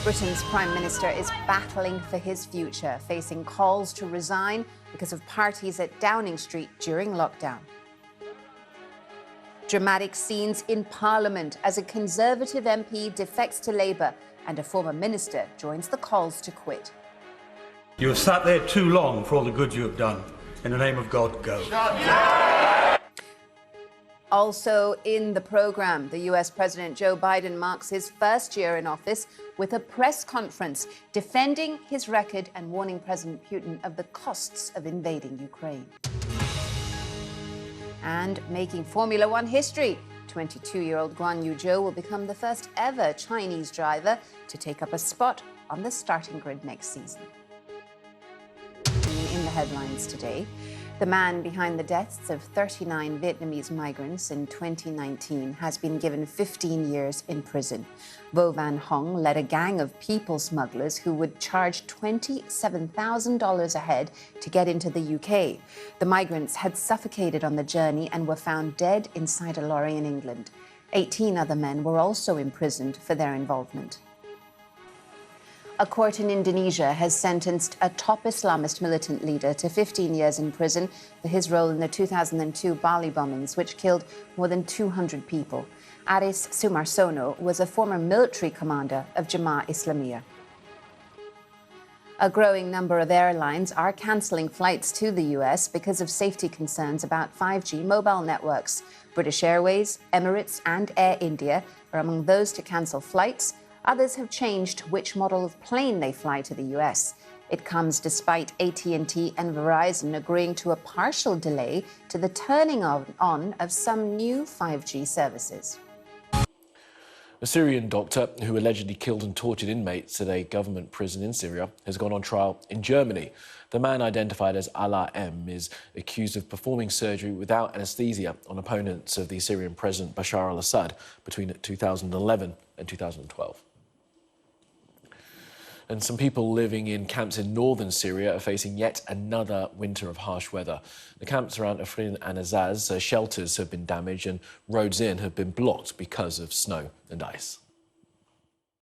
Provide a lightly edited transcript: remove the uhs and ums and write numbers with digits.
Britain's Prime Minister is battling for his future, facing calls to resign because of parties at Downing Street during lockdown. Dramatic scenes in Parliament as a Conservative MP defects to Labour and a former minister joins the calls to quit. You have sat there too long for all the good you have done. In the name of God, go. Also in the programme, the US President Joe Biden marks his first year in office with a press conference defending his record and warning President Putin of the costs of invading Ukraine. And making Formula One history, 22-year-old Guan Yu Zhou will become the first ever Chinese driver to take up a spot on the starting grid next season. In the headlines today, the man behind the deaths of 39 Vietnamese migrants in 2019 has been given 15 years in prison. Vo Van Hong led a gang of people smugglers who would charge $27,000 a head to get into the UK. The migrants had suffocated on the journey and were found dead inside a lorry in England. 18 other men were also imprisoned for their involvement. A court in Indonesia has sentenced a top Islamist militant leader to 15 years in prison for his role in the 2002 Bali bombings, which killed more than 200 people. Aris Sumarsono was a former military commander of Jemaah Islamiyah. A growing number of airlines are cancelling flights to the US because of safety concerns about 5G mobile networks. British Airways, Emirates and Air India are among those to cancel flights. Others have changed which model of plane they fly to the US. It comes despite AT&T and Verizon agreeing to a partial delay to the turning on of some new 5G services. A Syrian doctor who allegedly killed and tortured inmates at a government prison in Syria has gone on trial in Germany. The man, identified as Alaa M, is accused of performing surgery without anaesthesia on opponents of the Syrian President Bashar al-Assad between 2011 and 2012. And some people living in camps in northern Syria are facing yet another winter of harsh weather. The camps around Afrin and Azaz, shelters have been damaged and roads in have been blocked because of snow and ice.